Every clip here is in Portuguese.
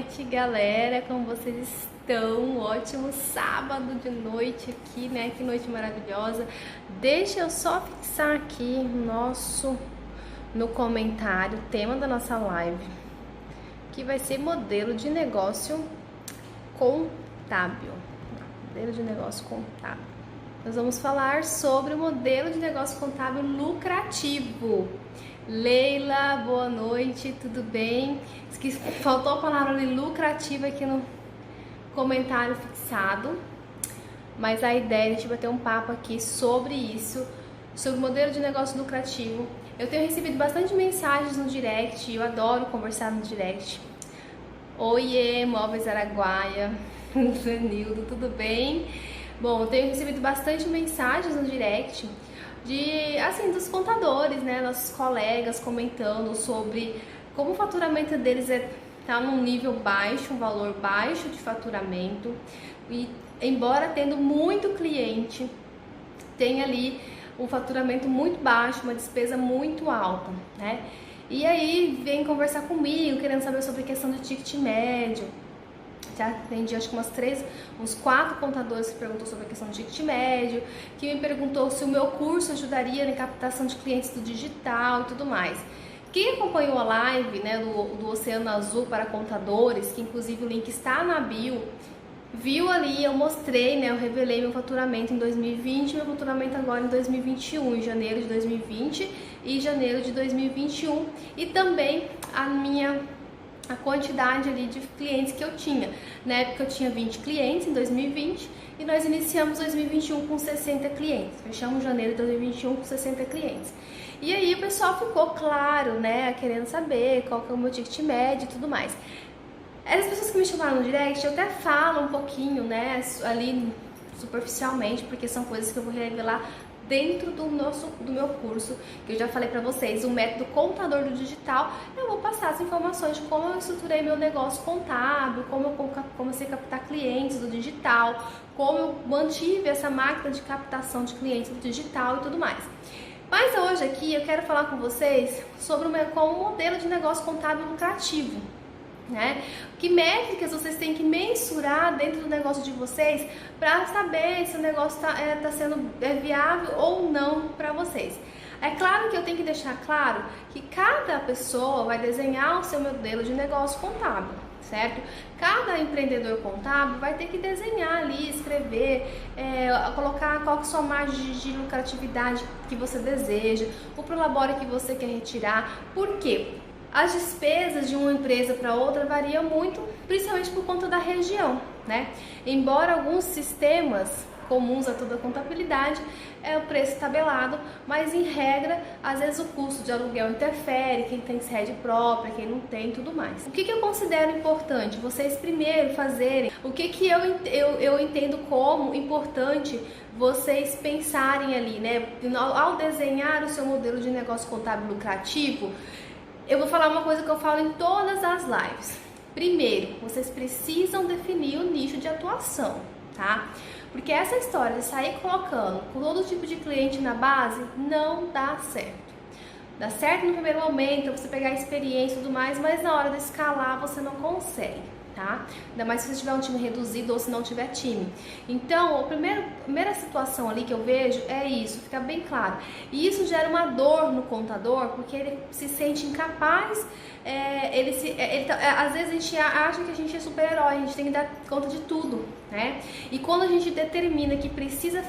noite, galera, como vocês estão? Um ótimo sábado de noite aqui, né? Que noite maravilhosa. Deixa eu só fixar aqui no comentário o tema da nossa live, que vai ser modelo de negócio contábil. Modelo de negócio contábil. Nós vamos falar sobre o modelo de negócio contábil lucrativo. Leila, boa noite, tudo bem? Faltou a palavra ali, lucrativa, aqui no comentário fixado, mas a ideia é a gente bater um papo aqui sobre isso, sobre o modelo de negócio lucrativo. Eu tenho recebido bastante mensagens no direct, eu adoro conversar no direct. Oiê, Móveis Araguaia, Zanildo, tudo bem? Bom, eu tenho recebido bastante mensagens no direct dos contadores, né, nossos colegas comentando sobre como o faturamento deles tá num nível baixo, um valor baixo de faturamento, e embora tendo muito cliente, tem ali um faturamento muito baixo, uma despesa muito alta, né? E aí vem conversar comigo, querendo saber sobre a questão do ticket médio. Já atendi acho que uns 4 contadores que perguntou sobre a questão do ticket médio, que me perguntou se o meu curso ajudaria na captação de clientes do digital e tudo mais. Quem acompanhou a live, né, do Oceano Azul para contadores, que inclusive o link está na bio, viu ali, eu mostrei, né, eu revelei meu faturamento em 2020, meu faturamento agora em 2021, em janeiro de 2020 e janeiro de 2021, e também a quantidade ali de clientes que eu tinha. Na época eu tinha 20 clientes em 2020 e nós iniciamos 2021 com 60 clientes. Fechamos janeiro de 2021 com 60 clientes. E aí o pessoal ficou claro, né, querendo saber qual que é o meu ticket médio e tudo mais. As pessoas que me chamaram no direct, eu até falo um pouquinho, né, ali superficialmente, porque são coisas que eu vou revelar dentro do meu curso, que eu já falei pra vocês, o método contador do digital. Eu vou passar as informações de como eu estruturei meu negócio contábil, como eu comecei a captar clientes do digital, como eu mantive essa máquina de captação de clientes do digital e tudo mais. Mas hoje aqui eu quero falar com vocês sobre como um modelo de negócio contábil lucrativo, né? Que métricas vocês têm que mensurar dentro do negócio de vocês para saber se o negócio tá sendo viável ou não para vocês. É claro que eu tenho que deixar claro que cada pessoa vai desenhar o seu modelo de negócio contábil, certo? Cada empreendedor contábil vai ter que desenhar ali, escrever, colocar qual que é a sua margem de lucratividade que você deseja, o prolabore que você quer retirar. Por quê? As despesas de uma empresa para outra variam muito, principalmente por conta da região, né? Embora alguns sistemas comuns a toda a contabilidade é o preço tabelado, mas em regra, às vezes o custo de aluguel interfere, quem tem sede própria, quem não tem, tudo mais. O que eu considero importante? Vocês primeiro fazerem o que eu entendo como importante vocês pensarem ali, né? Ao desenhar o seu modelo de negócio contábil lucrativo, eu vou falar uma coisa que eu falo em todas as lives. Primeiro, vocês precisam definir o nicho de atuação, tá? Porque essa história de sair colocando com todo tipo de cliente na base não dá certo. Dá certo no primeiro momento, você pegar experiência e tudo mais, mas na hora de escalar você não consegue, tá? Ainda mais se você tiver um time reduzido ou se não tiver time. Então, a primeira situação ali que eu vejo é isso, fica bem claro. E isso gera uma dor no contador, porque ele se sente incapaz, às vezes a gente acha que a gente é super-herói, a gente tem que dar conta de tudo, né? E quando a gente determina que precisa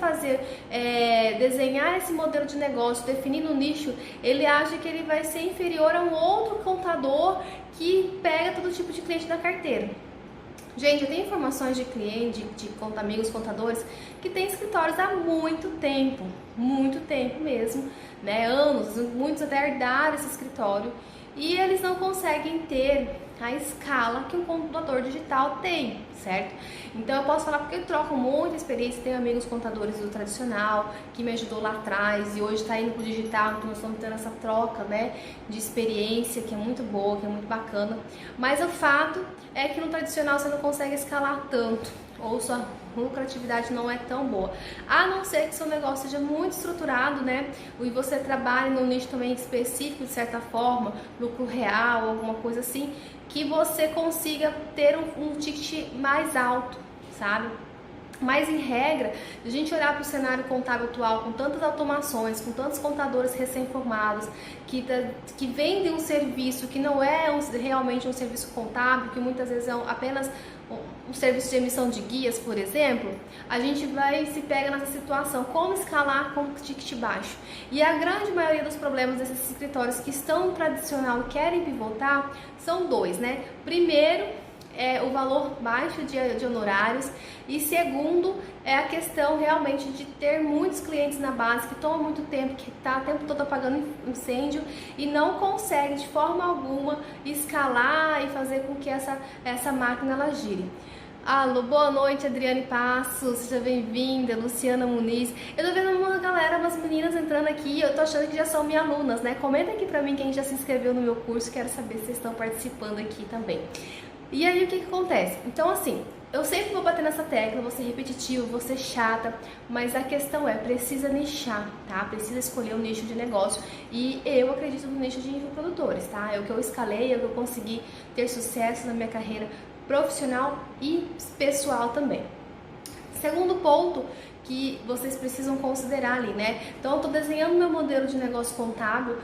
desenhar esse modelo de negócio, definindo o nicho, ele acha que ele vai ser inferior a um outro contador que pega todo tipo de cliente da carteira. Gente, eu tenho informações de cliente, amigos contadores que têm escritórios há muito tempo mesmo, né? Anos, muitos até herdaram esse escritório e eles não conseguem ter a escala que um contador digital tem, certo? Então eu posso falar porque eu troco muita experiência, tenho amigos contadores do tradicional que me ajudou lá atrás e hoje está indo pro digital, então nós estamos tendo essa troca, né, de experiência que é muito boa, que é muito bacana, mas o fato é que no tradicional você não consegue escalar tanto, ou sua lucratividade não é tão boa, a não ser que seu negócio seja muito estruturado, né, e você trabalhe num nicho também específico de certa forma, lucro real, alguma coisa assim, que você consiga ter um ticket mais alto, sabe? Mas, em regra, a gente olhar para o cenário contábil atual com tantas automações, com tantos contadores recém-formados, que vendem um serviço que não é realmente um serviço contábil, que muitas vezes é apenas um serviço de emissão de guias, por exemplo, a gente se pega nessa situação, como escalar com ticket baixo. E a grande maioria dos problemas desses escritórios que estão no tradicional e querem pivotar são dois, né? Primeiro, é o valor baixo de honorários, e segundo é a questão realmente de ter muitos clientes na base que toma muito tempo, que está o tempo todo apagando incêndio e não consegue de forma alguma escalar e fazer com que essa máquina ela gire. Alô, boa noite, Adriane Passos, seja bem-vinda, Luciana Muniz. Eu tô vendo uma galera, umas meninas entrando aqui, eu tô achando que já são minhas alunas, né? Comenta aqui pra mim quem já se inscreveu no meu curso, quero saber se vocês estão participando aqui também. E aí o que acontece? Então assim, eu sempre vou bater nessa tecla, vou ser repetitivo, vou ser chata, mas a questão precisa nichar, tá? Precisa escolher um nicho de negócio, e eu acredito no nicho de infoprodutores, tá? É o que eu escalei, é o que eu consegui ter sucesso na minha carreira profissional e pessoal também. Segundo ponto que vocês precisam considerar ali, né? Então, eu estou desenhando meu modelo de negócio contábil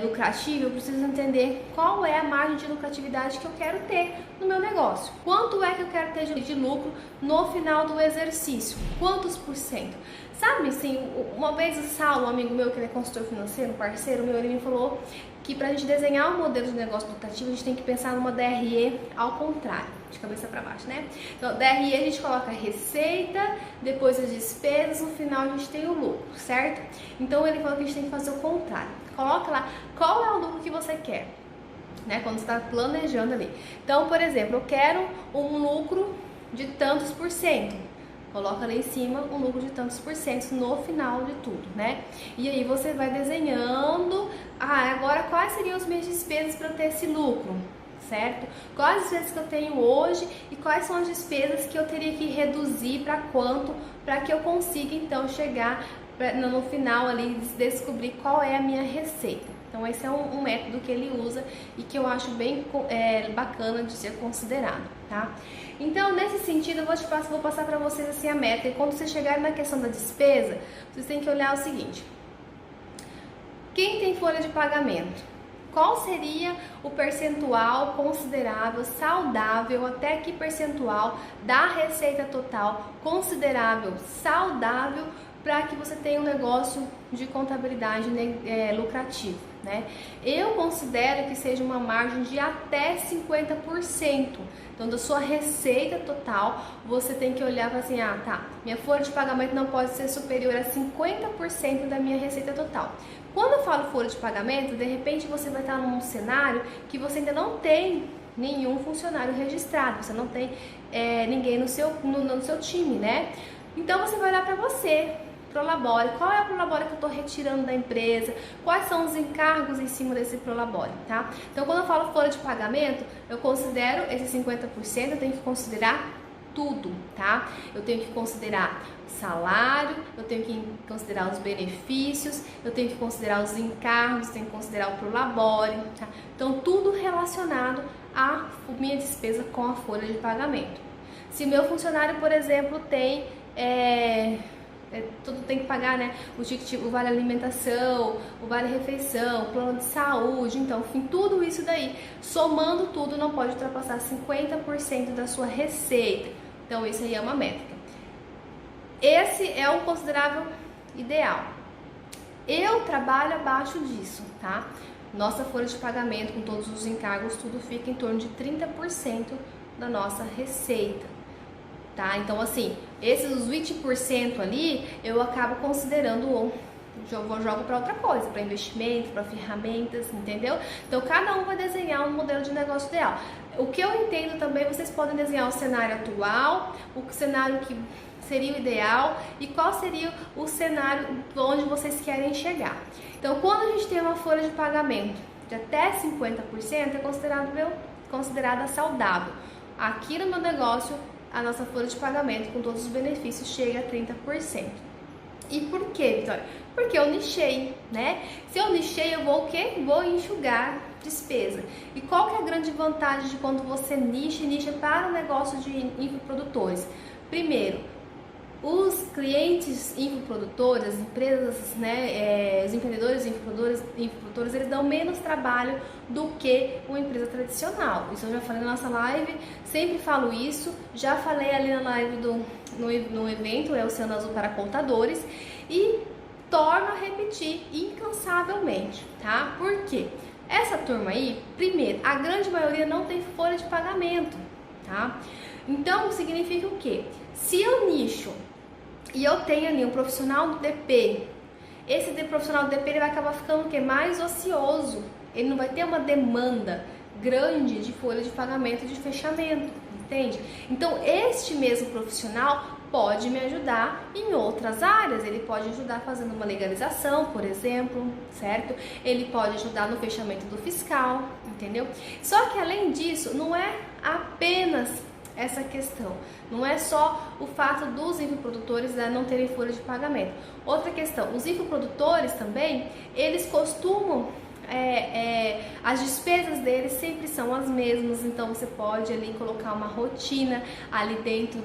lucrativo, eu preciso entender qual é a margem de lucratividade que eu quero ter no meu negócio. Quanto é que eu quero ter de lucro no final do exercício? Quantos por cento? Sabe, assim, uma vez o Saulo, um amigo meu que ele é consultor financeiro, um parceiro meu, ele me falou que para a gente desenhar um modelo de negócio lucrativo, a gente tem que pensar numa DRE ao contrário, de cabeça para baixo, né? Então, DRE a gente coloca a receita, depois as despesas, no final a gente tem o lucro, certo? Então, ele falou que a gente tem que fazer o contrário. Coloca lá qual é o lucro que você quer, né? Quando você está planejando ali. Então, por exemplo, eu quero um lucro de tantos por cento. Coloca lá em cima um lucro de tantos por cento no final de tudo, né? E aí você vai desenhando, agora quais seriam as minhas despesas para ter esse lucro, certo? Quais as despesas que eu tenho hoje e quais são as despesas que eu teria que reduzir para quanto, para que eu consiga então chegar no final ali, descobrir qual é a minha receita. Então esse é um método que ele usa e que eu acho bem bacana de ser considerado, tá? Então, nesse sentido, eu vou passar para vocês assim a meta. E quando vocês chegarem na questão da despesa, vocês têm que olhar o seguinte: quem tem folha de pagamento? Qual seria o percentual considerável, saudável, até que percentual da receita total considerável, saudável, para que você tenha um negócio de contabilidade lucrativo, né? Eu considero que seja uma margem de até 50%. Então, da sua receita total, você tem que olhar para assim, minha folha de pagamento não pode ser superior a 50% da minha receita total. Quando eu falo folha de pagamento, de repente você vai estar num cenário que você ainda não tem nenhum funcionário registrado, você não tem ninguém no seu time, né? Então, você vai olhar para você. Prolabore, qual é a prolabore que eu estou retirando da empresa, quais são os encargos em cima desse prolabore, tá? Então, quando eu falo folha de pagamento, eu considero esse 50%, eu tenho que considerar tudo, tá? Eu tenho que considerar salário, eu tenho que considerar os benefícios, eu tenho que considerar os encargos, eu tenho que considerar o prolabore, tá? Então, tudo relacionado à minha despesa com a folha de pagamento. Se o meu funcionário, por exemplo, tem... tudo tem que pagar, né? O ticket, o vale alimentação, o vale refeição, o plano de saúde, então, enfim, tudo isso daí, somando tudo, não pode ultrapassar 50% da sua receita. Então, isso aí é uma métrica. Esse é o considerável ideal. Eu trabalho abaixo disso, tá? Nossa folha de pagamento, com todos os encargos, tudo fica em torno de 30% da nossa receita. Tá? Então, assim, esses 20% ali, eu acabo considerando, jogo para outra coisa, para investimento, para ferramentas, entendeu? Então, cada um vai desenhar um modelo de negócio ideal. O que eu entendo também, vocês podem desenhar o cenário atual, o cenário que seria o ideal e qual seria o cenário onde vocês querem chegar. Então, quando a gente tem uma folha de pagamento de até 50%, é considerada saudável. Aqui no meu negócio, a nossa folha de pagamento com todos os benefícios chega a 30%. E por quê, Vitória? Porque eu nichei, né? Se eu nichei, eu vou o quê? Vou enxugar despesa. E qual que é a grande vantagem de quando você nicha para o negócio de infoprodutores? Primeiro, os clientes infoprodutores, as empresas, né, os empreendedores infoprodutores, eles dão menos trabalho do que uma empresa tradicional. Isso eu já falei na nossa live, sempre falo isso, já falei ali na live no evento, é o Oceano Azul para Contadores, e torno a repetir incansavelmente, tá? Por quê? Essa turma aí, primeiro, a grande maioria não tem folha de pagamento, tá? Então, significa o quê? Se eu nicho e eu tenho ali um profissional do DP, esse profissional do DP ele vai acabar ficando o quê? Mais ocioso, ele não vai ter uma demanda grande de folha de pagamento e de fechamento, entende? Então, este mesmo profissional pode me ajudar em outras áreas, ele pode ajudar fazendo uma legalização, por exemplo, certo? Ele pode ajudar no fechamento do fiscal, entendeu? Só que além disso, não é apenas essa questão, não é só o fato dos infoprodutores não terem folha de pagamento. Outra questão, os infoprodutores também, eles costumam as despesas deles sempre são as mesmas, então você pode ali colocar uma rotina ali dentro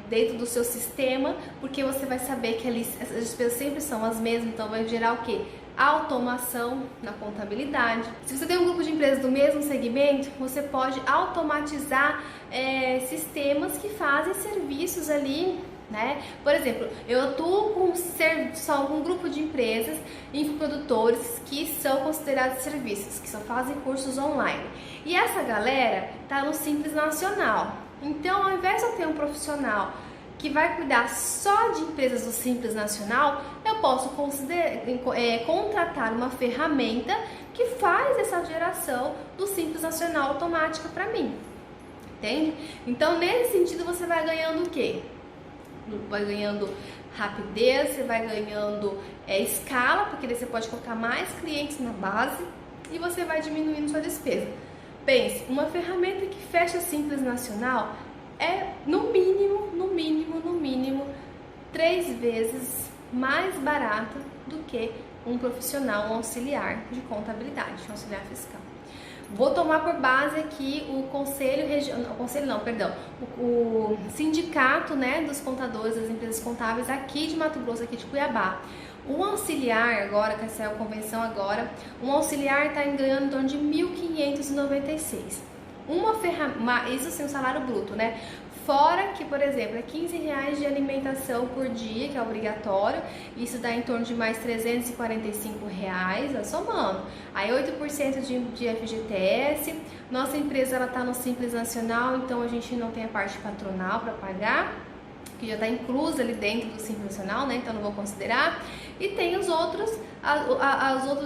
dentro do seu sistema, porque você vai saber que ali essas despesas sempre são as mesmas, então vai gerar o quê? Automação na contabilidade. Se você tem um grupo de empresas do mesmo segmento, você pode automatizar sistemas que fazem serviços ali, né? Por exemplo, eu atuo com um grupo de empresas, infoprodutores que são considerados serviços, que só fazem cursos online. E essa galera tá no Simples Nacional. Então, ao invés de eu ter um profissional que vai cuidar só de empresas do Simples Nacional, eu posso contratar uma ferramenta que faz essa geração do Simples Nacional automática para mim, entende? Então, nesse sentido, você vai ganhando o quê? Vai ganhando rapidez, você vai ganhando escala, porque daí você pode colocar mais clientes na base e você vai diminuindo sua despesa. Pense, uma ferramenta que fecha Simples Nacional é no mínimo 3 vezes mais barata do que um profissional, um auxiliar de contabilidade, um auxiliar fiscal. Vou tomar por base aqui o o sindicato, né, dos contadores das empresas contábeis aqui de Mato Grosso, aqui de Cuiabá. Um auxiliar agora, que saiu a convenção agora, um auxiliar está ganhando em torno de R$ 1.596. Isso sim, o salário bruto, né? Fora que, por exemplo, é R$15 de alimentação por dia, que é obrigatório, isso dá em torno de mais R$345, somando. Aí 8% de FGTS, nossa empresa ela tá no Simples Nacional, então a gente não tem a parte patronal para pagar, que já está inclusa ali dentro do Simples Nacional, né? Então não vou considerar. E tem os outros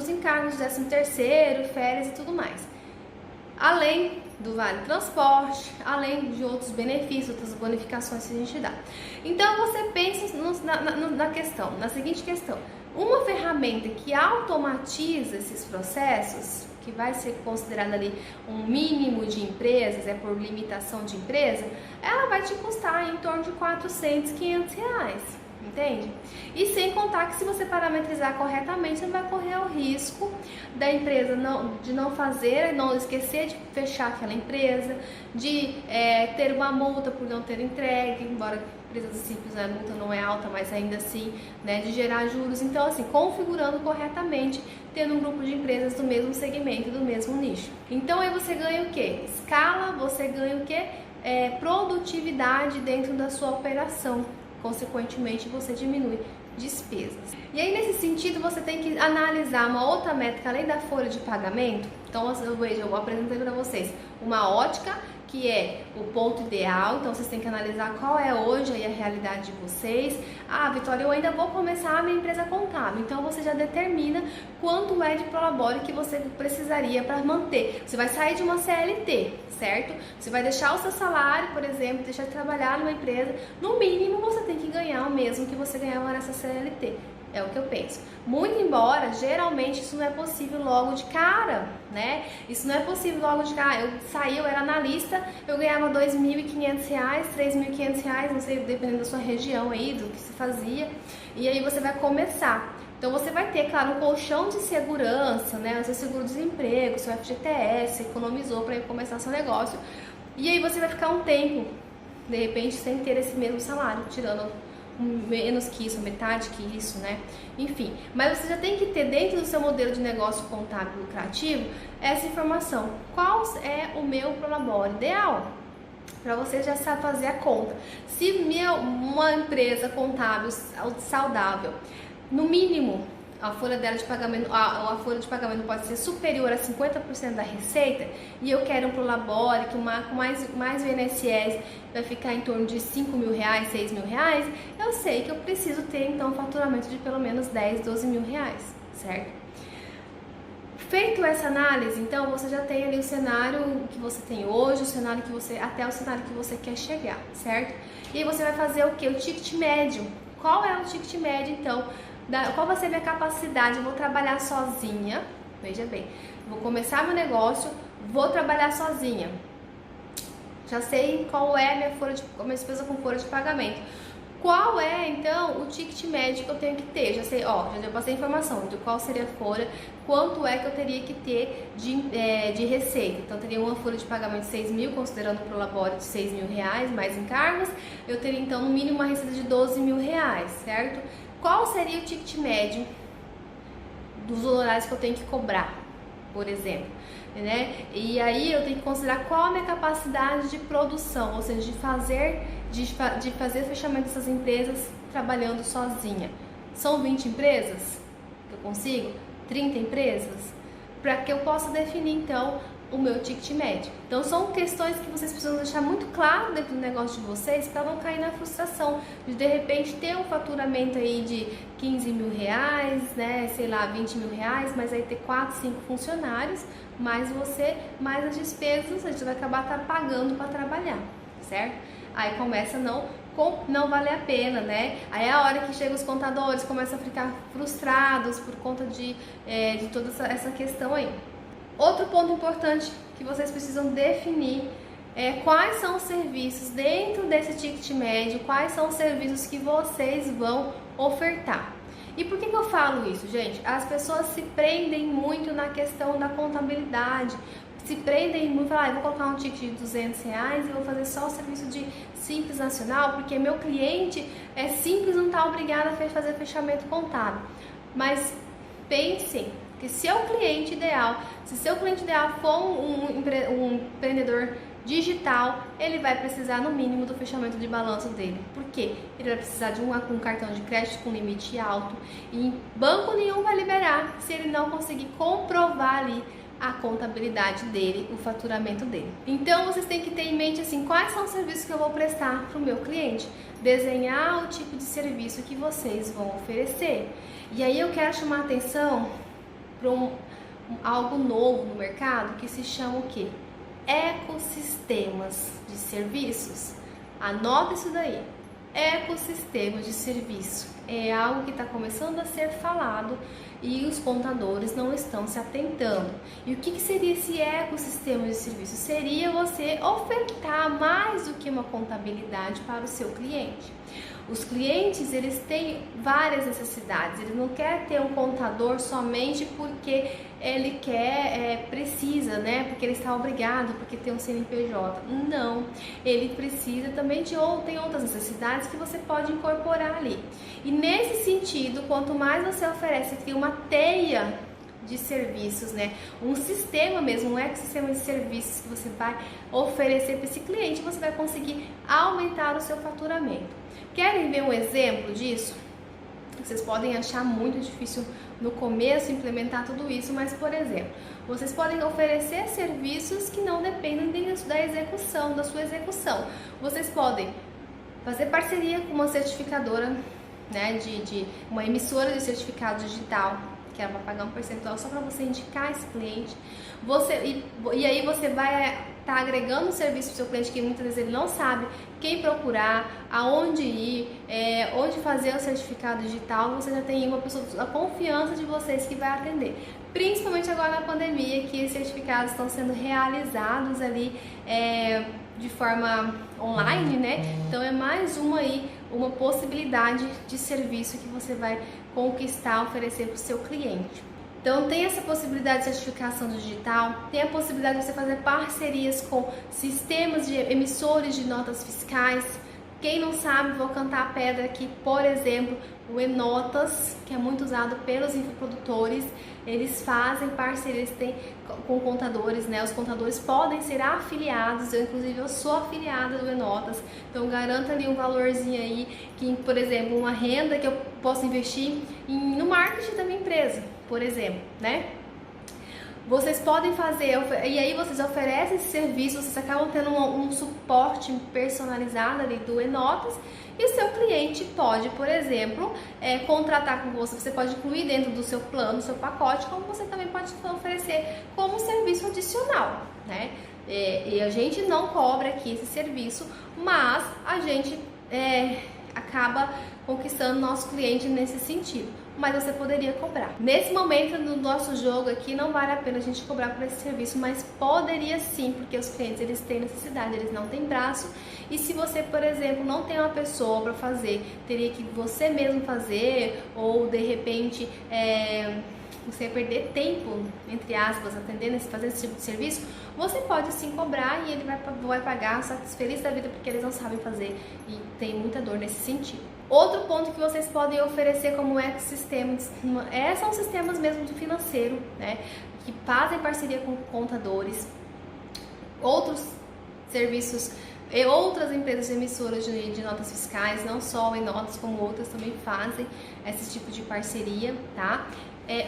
encargos de 13º, férias e tudo mais. Além do Vale Transporte, além de outros benefícios, outras bonificações que a gente dá. Então você pensa na seguinte questão: uma ferramenta que automatiza esses processos, que vai ser considerada ali um mínimo de empresas, por limitação de empresa, ela vai te custar em torno de R$400, R$500. Entende? E sem contar que se você parametrizar corretamente, você vai correr o risco da empresa de não fazer, não esquecer de fechar aquela empresa, de ter uma multa por não ter entregue, embora empresas simples a multa não é alta, mas ainda assim, né, de gerar juros. Então, assim, configurando corretamente, tendo um grupo de empresas do mesmo segmento, do mesmo nicho. Então, aí você ganha o quê? Escala, você ganha o quê? Produtividade dentro da sua operação. Consequentemente, você diminui despesas. E aí, nesse sentido, você tem que analisar uma outra métrica além da folha de pagamento. Então, eu apresentei para vocês uma ótica, que é o ponto ideal. Então, vocês têm que analisar qual é hoje aí a realidade de vocês. Ah, Vitória, eu ainda vou começar a minha empresa contábil. Então, você já determina quanto é de prolabore que você precisaria para manter. Você vai sair de uma CLT, certo? Você vai deixar o seu salário, por exemplo, deixar de trabalhar numa empresa. No mínimo, você tem que ganhar o mesmo que você ganhava nessa CLT. É o que eu penso. Muito embora, geralmente, isso não é possível logo de cara, né? Isso não é possível logo de cara. Eu era analista, eu ganhava R$2.500, R$3.500, não sei, dependendo da sua região aí, do que se fazia. E aí você vai começar. Então você vai ter, claro, um colchão de segurança, né? O seu seguro-desemprego, seu FGTS, economizou para começar seu negócio. E aí você vai ficar um tempo, de repente, sem ter esse mesmo salário, tirando menos que isso, metade que isso, né? Enfim, mas você já tem que ter dentro do seu modelo de negócio contábil lucrativo essa informação. Qual é o meu prolabore ideal? Para você já saber fazer a conta. Se uma empresa contábil saudável, no mínimo, a folha dela de pagamento, a folha de pagamento pode ser superior a 50% da receita, e eu quero um prolabore que com mais o INSS vai ficar em torno de 5 mil reais, 6 mil reais, eu sei que eu preciso ter então um faturamento de pelo menos 10, 12 mil reais, certo? Feito essa análise, então você já tem ali o cenário que você tem hoje, até o cenário que você quer chegar, certo? E aí você vai fazer o que? O ticket médio. Qual é o ticket médio, então? Qual vai ser a minha capacidade? Eu vou trabalhar sozinha, veja bem, vou começar meu negócio, vou trabalhar sozinha. Já sei qual é a minha despesa com folha de pagamento. Qual é, então, o ticket médio que eu tenho que ter? Já sei, já passei a informação de qual seria a folha, quanto é que eu teria que ter de receita. Então, eu teria uma folha de pagamento de 6 mil, considerando o prolabore de 6 mil reais, mais encargos. Eu teria, então, no mínimo, uma receita de 12 mil reais, certo? Qual seria o ticket médio dos honorários que eu tenho que cobrar, por exemplo? Né? E aí eu tenho que considerar qual a minha capacidade de produção, ou seja, de fazer fechamento dessas empresas trabalhando sozinha. São 20 empresas que eu consigo? 30 empresas? Para que eu possa definir então o meu ticket médio. Então são questões que vocês precisam deixar muito claro dentro do negócio de vocês para não cair na frustração de repente ter um faturamento aí de 15 mil reais, né, sei lá, 20 mil reais, mas aí ter 4, 5 funcionários, mais você, mais as despesas, a gente vai acabar pagando para trabalhar, certo? Aí começa a não valer a pena, né? Aí é a hora que chegam os contadores, começam a ficar frustrados por conta de toda essa questão aí. Outro ponto importante que vocês precisam definir é quais são os serviços dentro desse ticket médio, quais são os serviços que vocês vão ofertar. E por que eu falo isso, gente? As pessoas se prendem muito na questão da contabilidade, se prendem muito, falam, eu vou colocar um ticket de 200 reais e vou fazer só o serviço de Simples Nacional, porque meu cliente é simples, não está obrigado a fazer fechamento contábil. Mas pensem que se seu cliente ideal for um empreendedor digital, ele vai precisar no mínimo do fechamento de balanço dele. Por quê? Ele vai precisar de um cartão de crédito com limite alto e banco nenhum vai liberar se ele não conseguir comprovar ali a contabilidade dele, o faturamento dele. Então vocês têm que ter em mente assim, quais são os serviços que eu vou prestar para o meu cliente, desenhar o tipo de serviço que vocês vão oferecer. E aí eu quero chamar a atenção para algo novo no mercado que se chama o quê? Ecossistemas de serviços. Anota isso daí. Ecossistemas de serviço é algo que está começando a ser falado e os contadores não estão se atentando. E o que seria esse ecossistema de serviço? Seria você ofertar mais do que uma contabilidade para o seu cliente. Os clientes, eles têm várias necessidades, ele não quer ter um contador somente porque ele precisa, né? Porque ele está obrigado, porque tem um CNPJ. Não, ele precisa também tem outras necessidades que você pode incorporar ali. E nesse sentido, quanto mais você oferece, cria uma teia de serviços, né? Um sistema mesmo, um ecossistema de serviços que você vai oferecer para esse cliente, você vai conseguir aumentar o seu faturamento. Querem ver um exemplo disso? Vocês podem achar muito difícil no começo implementar tudo isso, mas, por exemplo, vocês podem oferecer serviços que não dependem da sua execução. Vocês podem fazer parceria com uma certificadora, né, de uma emissora de certificado digital, que ela vai pagar um percentual só para você indicar esse cliente. E aí você vai estar agregando um serviço para o seu cliente que muitas vezes ele não sabe quem procurar, aonde ir, onde fazer o certificado digital. Você já tem uma pessoa, a confiança de vocês que vai atender. principalmente agora na pandemia, que os certificados estão sendo realizados ali de forma online, né? Então é mais uma possibilidade de serviço que você vai conquistar, oferecer para o seu cliente. Então tem essa possibilidade de certificação digital, tem a possibilidade de você fazer parcerias com sistemas de emissores de notas fiscais. Quem não sabe, vou cantar a pedra aqui, por exemplo, o Enotas, que é muito usado pelos infoprodutores. Eles fazem parcerias com contadores, né? Os contadores podem ser afiliados, inclusive eu sou afiliada do Enotas, então garanto ali um valorzinho aí, que, por exemplo, uma renda que eu posso investir no marketing da minha empresa, por exemplo, né? Vocês podem fazer, e aí vocês oferecem esse serviço, vocês acabam tendo um suporte personalizado ali do Enotas, e o seu cliente pode, por exemplo, contratar com você. Você pode incluir dentro do seu plano, do seu pacote, como você também pode oferecer como serviço adicional, né? E a gente não cobra aqui esse serviço, mas a gente acaba conquistando nosso cliente nesse sentido. Mas você poderia cobrar. Nesse momento do nosso jogo aqui, não vale a pena a gente cobrar por esse serviço, mas poderia sim, porque os clientes eles têm necessidade, eles não têm braço, e se você, por exemplo, não tem uma pessoa para fazer, teria que você mesmo fazer, ou de repente você ia perder tempo, entre aspas, fazendo esse tipo de serviço, você pode sim cobrar e ele vai pagar, só que feliz da vida, porque eles não sabem fazer e tem muita dor nesse sentido. Outro ponto que vocês podem oferecer como ecossistemas, são sistemas mesmo de financeiro, né, que fazem parceria com contadores, outros serviços e outras empresas emissoras de notas fiscais, não só o Enotas, como outras também fazem esse tipo de parceria, tá?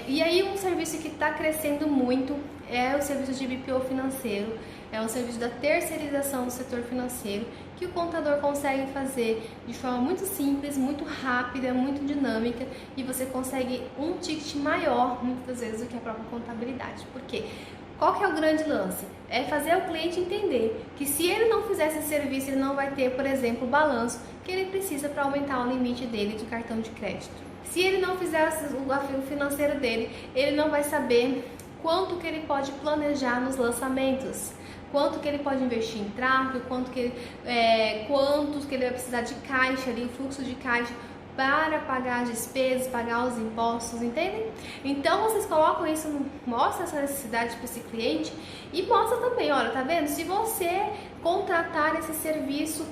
E aí um serviço que está crescendo muito é o serviço de BPO financeiro, é um serviço da terceirização do setor financeiro, que o contador consegue fazer de forma muito simples, muito rápida, muito dinâmica, e você consegue um ticket maior, muitas vezes, do que a própria contabilidade. Por quê? Qual que é o grande lance? É fazer o cliente entender que se ele não fizer esse serviço, ele não vai ter, por exemplo, o balanço que ele precisa para aumentar o limite dele de cartão de crédito. Se ele não fizer o financeiro dele, ele não vai saber quanto que ele pode planejar nos lançamentos, quanto que ele pode investir em tráfego, quanto que ele vai precisar de caixa ali, o fluxo de caixa para pagar as despesas, pagar os impostos, entendem? Então vocês colocam isso, mostra essa necessidade para esse cliente e mostra também, olha, tá vendo? Se você contratar esse serviço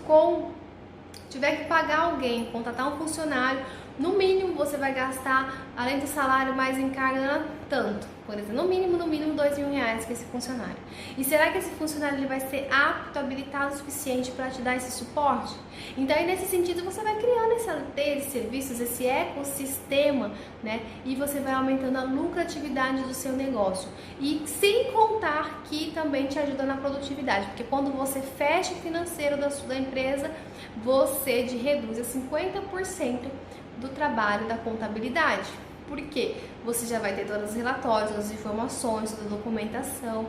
tiver que pagar alguém, contratar um funcionário, no mínimo você vai gastar, além do salário mais em carga, tanto. Por exemplo, no mínimo R$2.000 com esse funcionário. E será que esse funcionário ele vai ser apto, habilitado o suficiente para te dar esse suporte? Então, aí, nesse sentido, você vai criando essa rede de serviços, esse ecossistema, né? E você vai aumentando a lucratividade do seu negócio. E sem contar que também te ajuda na produtividade, porque quando você fecha o financeiro da empresa, você reduz a 50% do trabalho da contabilidade. Por quê? Você já vai ter todos os relatórios, as informações, toda a documentação.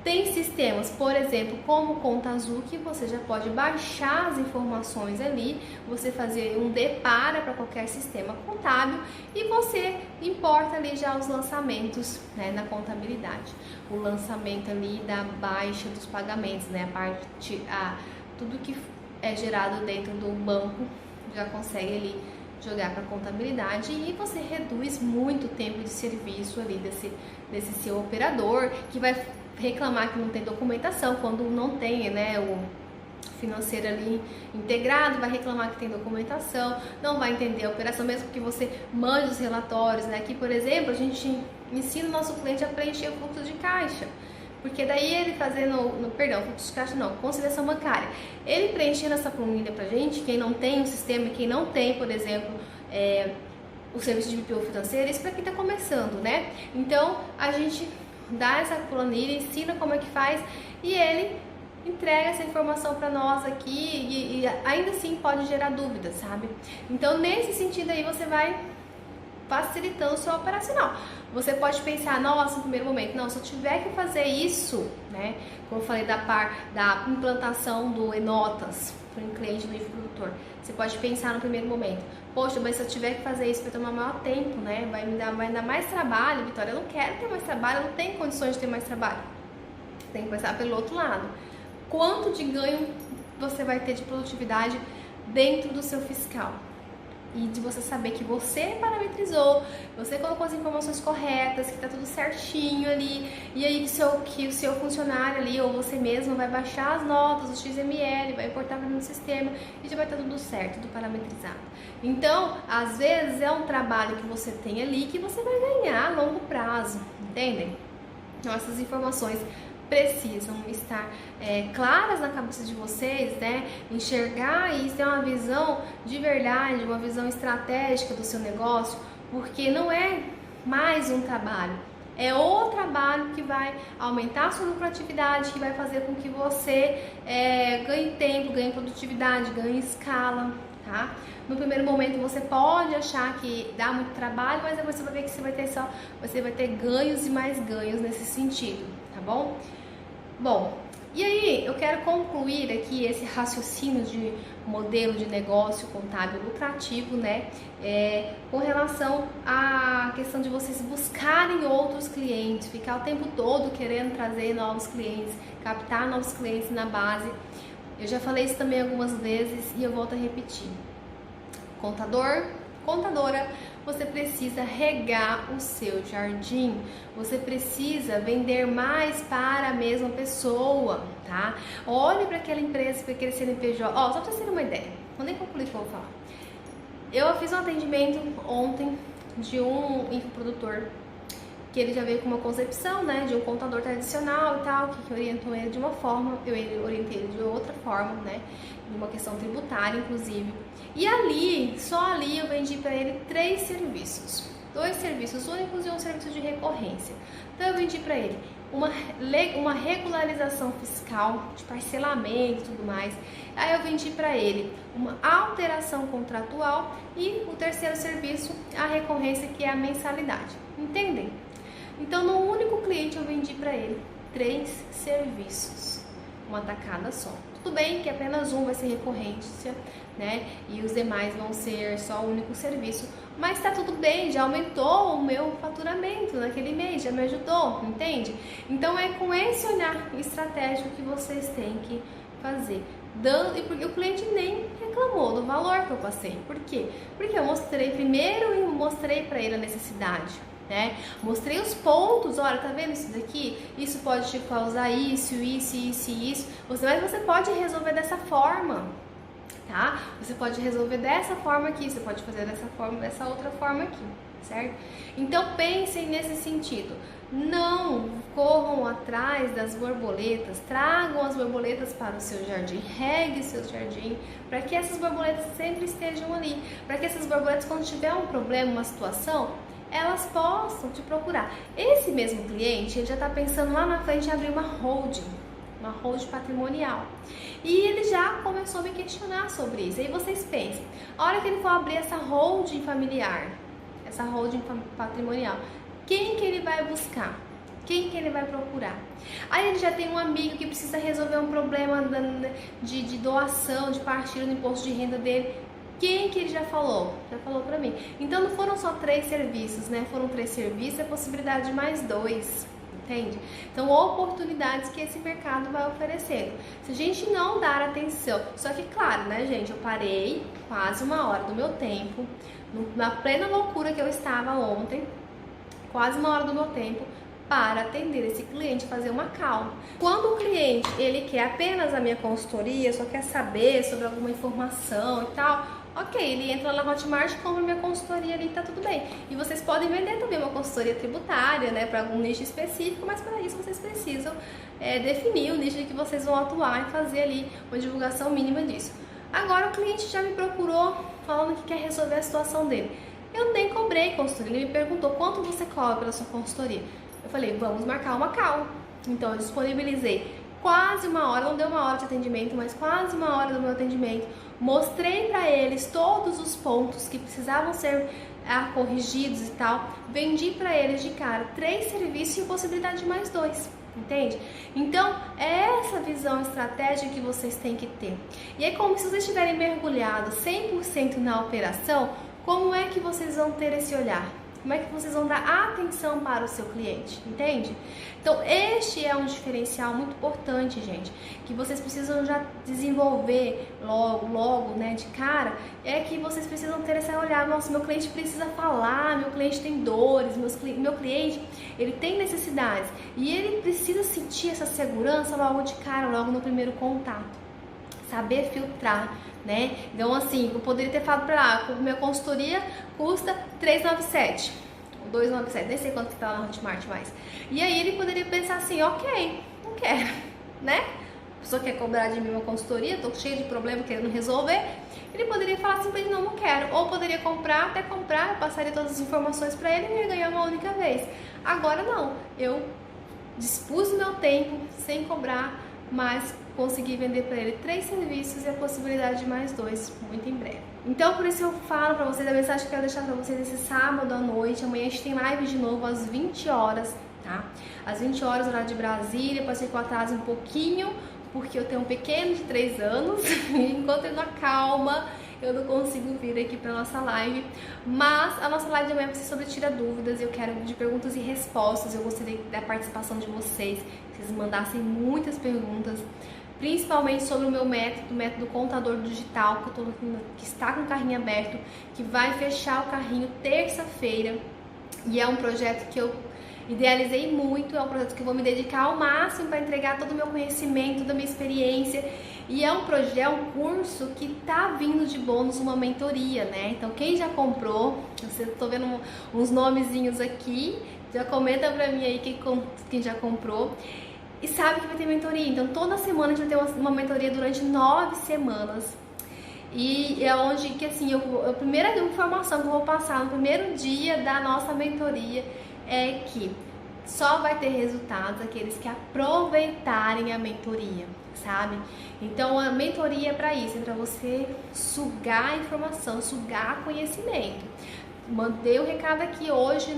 Tem sistemas, por exemplo, como o Conta Azul, que você já pode baixar as informações ali, você fazer um depara para qualquer sistema contábil e você importa ali já os lançamentos, né, na contabilidade. O lançamento ali da baixa dos pagamentos, né, tudo que é gerado dentro do banco já consegue ali jogar para contabilidade e você reduz muito o tempo de serviço ali desse seu operador, que vai reclamar que não tem documentação quando não tem, né, o financeiro ali integrado, vai reclamar que tem documentação, não vai entender a operação, mesmo que você mande os relatórios, né? Aqui, por exemplo, a gente ensina o nosso cliente a preencher o fluxo de caixa. Porque daí ele fazendo, fluxo de caixa não, conciliação bancária, ele preenchendo essa planilha pra gente, quem não tem o sistema, quem não tem, por exemplo, o serviço de BPO financeiro, isso para quem tá começando, né? Então, a gente dá essa planilha, ensina como é que faz e ele entrega essa informação para nós aqui e ainda assim pode gerar dúvidas, sabe? Então, nesse sentido aí, você vai facilitando o seu operacional. Você pode pensar, nossa, no primeiro momento, não, se eu tiver que fazer isso, né, como eu falei da implantação do Enotas para um cliente do infoprodutor, você pode pensar no primeiro momento, poxa, mas se eu tiver que fazer isso vai tomar maior tempo, né, vai dar mais trabalho, Vitória, eu não quero ter mais trabalho, eu não tenho condições de ter mais trabalho. Tem que pensar pelo outro lado. Quanto de ganho você vai ter de produtividade dentro do seu fiscal? E de você saber que você parametrizou, você colocou as informações corretas, que tá tudo certinho ali, e aí que o seu funcionário ali, ou você mesmo, vai baixar as notas, o XML, vai importar para o sistema, e já vai estar tudo certo, tudo parametrizado. Então, às vezes é um trabalho que você tem ali, que você vai ganhar a longo prazo, entendem? Então, essas informações precisam estar claras na cabeça de vocês, né? Enxergar e ter uma visão de verdade, uma visão estratégica do seu negócio, porque não é mais um trabalho, é o trabalho que vai aumentar a sua lucratividade, que vai fazer com que você ganhe tempo, ganhe produtividade, ganhe escala, tá? No primeiro momento você pode achar que dá muito trabalho, mas depois você vai ver que você vai ter ganhos e mais ganhos nesse sentido, tá bom? Bom, e aí eu quero concluir aqui esse raciocínio de modelo de negócio contábil lucrativo, né? Com relação à questão de vocês buscarem outros clientes, ficar o tempo todo querendo trazer novos clientes, captar novos clientes na base. Eu já falei isso também algumas vezes e eu volto a repetir. Contador, contadora, você precisa regar o seu jardim, você precisa vender mais para a mesma pessoa, tá? Olhe para aquela empresa, para aquele CNPJ, só para vocês terem uma ideia, vou nem concluir o que eu vou falar. Eu fiz um atendimento ontem de um infoprodutor, que ele já veio com uma concepção, né, de um contador tradicional e tal, que orientou ele de uma forma, eu orientei ele de outra forma, né, de uma questão tributária, inclusive. E ali, só ali eu vendi para ele 3 serviços, 2 serviços únicos e um serviço de recorrência. Então eu vendi para ele uma regularização fiscal, de parcelamento e tudo mais. Aí eu vendi para ele uma alteração contratual e o terceiro serviço, a recorrência, que é a mensalidade. Entendem? Então, no único cliente eu vendi para ele 3 serviços, uma tacada só. Tudo bem que apenas um vai ser recorrência, né? E os demais vão ser só o único serviço. Mas tá tudo bem, já aumentou o meu faturamento naquele mês, já me ajudou, entende? Então é com esse olhar estratégico que vocês têm que fazer. E porque o cliente nem reclamou do valor que eu passei. Por quê? Porque eu mostrei primeiro e mostrei para ele a necessidade, né? Mostrei os pontos, olha, tá vendo isso daqui? Isso pode te causar isso. Mas você pode resolver dessa forma, tá? Você pode resolver dessa forma aqui, você pode fazer dessa forma, dessa outra forma aqui, certo? Então pensem nesse sentido. Não corram atrás das borboletas, tragam as borboletas para o seu jardim, regue o seu jardim, para que essas borboletas sempre estejam ali, para que essas borboletas, quando tiver um problema, uma situação, elas possam te procurar. Esse mesmo cliente, ele já está pensando lá na frente em abrir uma holding patrimonial. E ele já começou a me questionar sobre isso. Aí vocês pensem, a hora que ele for abrir essa holding familiar, essa holding patrimonial, quem que ele vai buscar? Quem que ele vai procurar? Aí ele já tem um amigo que precisa resolver um problema de doação, de partilha do imposto de renda dele. Quem que ele já falou? Já falou pra mim. Então não foram só 3 serviços, né? Foram 3 serviços e a possibilidade de mais 2, entende? Então oportunidades que esse mercado vai oferecendo. Se a gente não dar atenção, só que claro, né, gente? Eu parei quase 1 hora do meu tempo, na plena loucura que eu estava ontem, quase 1 hora do meu tempo, para atender esse cliente, fazer uma call. Quando o cliente ele quer apenas a minha consultoria, só quer saber sobre alguma informação e tal, ok, ele entra lá na Hotmart, compra minha consultoria ali, tá tudo bem. E vocês podem vender também uma consultoria tributária, né, para algum nicho específico, mas para isso vocês precisam definir o nicho que vocês vão atuar e fazer ali uma divulgação mínima disso. Agora o cliente já me procurou falando que quer resolver a situação dele. Eu nem cobrei consultoria, ele me perguntou quanto você cobra pela sua consultoria. Eu falei, vamos marcar uma call. Então eu disponibilizei quase 1 hora, não deu 1 hora de atendimento, mas quase 1 hora do meu atendimento. Mostrei para eles todos os pontos que precisavam ser corrigidos e tal, vendi para eles de cara 3 serviços e possibilidade de mais 2. Entende? Então, é essa visão estratégica que vocês têm que ter. E é como se vocês estiverem mergulhados 100% na operação, como é que vocês vão ter esse olhar? Como é que vocês vão dar atenção para o seu cliente, entende? Então, este é um diferencial muito importante, gente, que vocês precisam já desenvolver logo, né, de cara, é que vocês precisam ter esse olhar, nossa, meu cliente precisa falar, meu cliente tem dores, meu cliente, ele tem necessidades, e ele precisa sentir essa segurança logo de cara, logo no primeiro contato. Saber filtrar, né? Então, assim, eu poderia ter falado pra minha consultoria custa 397, 297, nem sei quanto que tá na Hotmart mais. E aí ele poderia pensar assim, ok, não quero, né? A pessoa quer cobrar de mim uma consultoria, tô cheio de problema querendo resolver. Ele poderia falar simplesmente não quero. Ou poderia comprar, até comprar, eu passaria todas as informações pra ele e ele ia ganhar uma única vez. Agora não, eu dispus do meu tempo sem cobrar, mas consegui vender para ele 3 serviços e a possibilidade de mais 2 muito em breve. Então, por isso eu falo para vocês, a mensagem que eu quero deixar para vocês esse sábado à noite. Amanhã a gente tem live de novo às 20 horas, tá? Às 20 horas, horário de Brasília. Pode ser que eu atrase um pouquinho, porque eu tenho um pequeno de 3 anos. Enquanto ele não acalma, eu não consigo vir aqui para nossa live. Mas a nossa live de amanhã vai ser sobre Tira Dúvidas. Eu quero de perguntas e respostas. Eu gostaria da participação de vocês. Vocês mandassem muitas perguntas, principalmente sobre o meu método contador digital, que está com o carrinho aberto, que vai fechar o carrinho terça-feira. E é um projeto que eu idealizei muito, é um projeto que eu vou me dedicar ao máximo para entregar todo o meu conhecimento, toda a minha experiência. E é um curso que tá vindo de bônus uma mentoria, né? Então quem já comprou, eu tô vendo uns nomezinhos aqui, já comenta pra mim aí quem já comprou. E sabe que vai ter mentoria, então toda semana a gente vai ter uma mentoria durante 9 semanas. E é onde que assim, a primeira informação que eu vou passar no primeiro dia da nossa mentoria é que só vai ter resultados aqueles que aproveitarem a mentoria, sabe? Então a mentoria é para isso, é para você sugar a informação, sugar conhecimento. Mandei o recado aqui hoje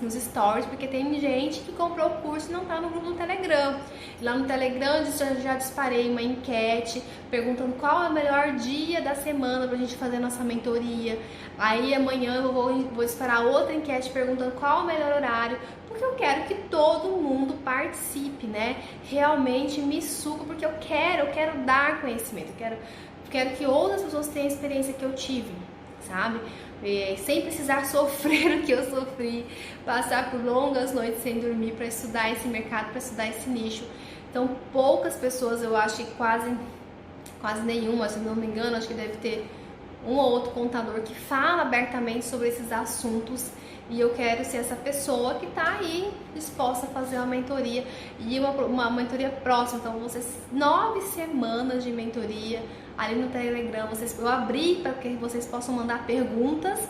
nos stories, porque tem gente que comprou o curso e não tá no grupo do Telegram. Lá no Telegram eu já disparei uma enquete perguntando qual é o melhor dia da semana pra gente fazer a nossa mentoria. Aí amanhã eu vou disparar outra enquete perguntando qual é o melhor horário, porque eu quero que todo mundo participe, né? Realmente me suga, porque eu quero dar conhecimento, eu quero que outras pessoas tenham a experiência que eu tive, sabe? Sem precisar sofrer o que eu sofri, passar por longas noites sem dormir para estudar esse mercado, para estudar esse nicho. Então, poucas pessoas, eu acho que quase nenhuma, se não me engano, acho que deve ter um ou outro contador que fala abertamente sobre esses assuntos. E eu quero ser essa pessoa que está aí disposta a fazer uma mentoria e uma mentoria próxima. Então, 9 semanas de mentoria ali no Telegram. Eu abri para que vocês possam mandar perguntas.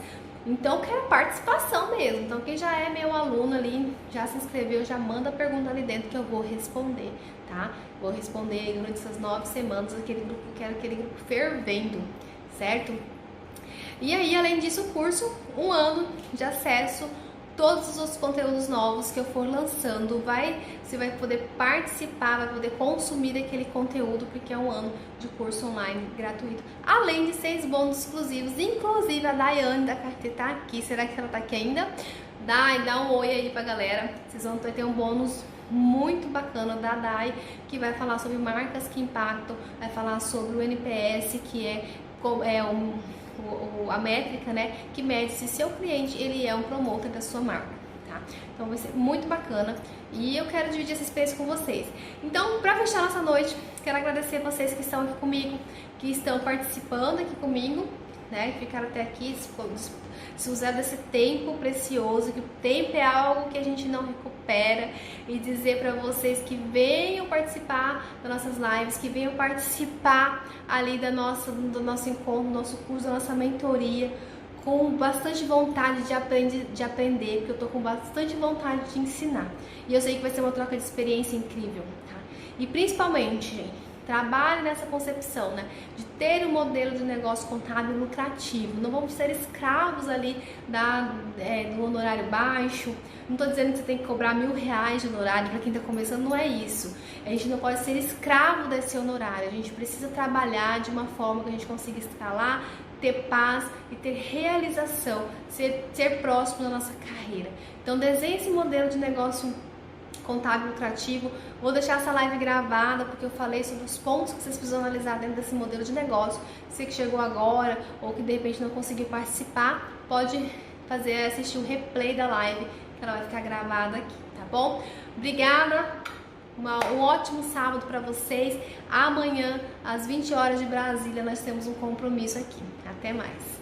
Então, eu quero participação mesmo. Então, quem já é meu aluno ali, já se inscreveu, já manda a pergunta ali dentro que eu vou responder, tá? Vou responder durante essas 9 semanas aquele grupo, quero aquele grupo fervendo, certo? E aí, além disso, o curso, 1 ano de acesso, todos os conteúdos novos que eu for lançando, você vai poder participar, vai poder consumir aquele conteúdo, porque é 1 ano de curso online gratuito. Além de 6 bônus exclusivos, inclusive a Daiane da Carteira tá aqui. Será que ela tá aqui ainda? Dá um oi aí pra galera. Vocês vão ter um bônus muito bacana da Dai, que vai falar sobre marcas que impactam, vai falar sobre o NPS, que é a métrica, né, que mede se seu cliente ele é um promotor da sua marca, tá? Então vai ser muito bacana e eu quero dividir essa experiência com vocês. Então, para fechar nossa noite, quero agradecer vocês que estão aqui comigo, que estão participando aqui comigo, né, que ficaram até aqui, se usar desse tempo precioso, que o tempo é algo que a gente não recupera, e dizer para vocês que venham participar das nossas lives, que venham participar ali do nosso encontro, do nosso curso, da nossa mentoria, com bastante vontade de aprender, porque eu tô com bastante vontade de ensinar. E eu sei que vai ser uma troca de experiência incrível, tá? E principalmente, gente, Trabalhe nessa concepção, né? De ter um modelo de negócio contábil lucrativo. Não vamos ser escravos ali do honorário baixo. Não estou dizendo que você tem que cobrar R$1.000 de honorário para quem está começando, não é isso. A gente não pode ser escravo desse honorário. A gente precisa trabalhar de uma forma que a gente consiga escalar, ter paz e ter realização, ser próximo da nossa carreira. Então desenhe esse modelo de negócio contábil lucrativo. Vou deixar essa live gravada porque eu falei sobre os pontos que vocês precisam analisar dentro desse modelo de negócio. Você que chegou agora ou que de repente não conseguiu participar, pode assistir um replay da live, que ela vai ficar gravada aqui, tá bom? Obrigada, um ótimo sábado para vocês. Amanhã, às 20 horas de Brasília, nós temos um compromisso aqui. Até mais!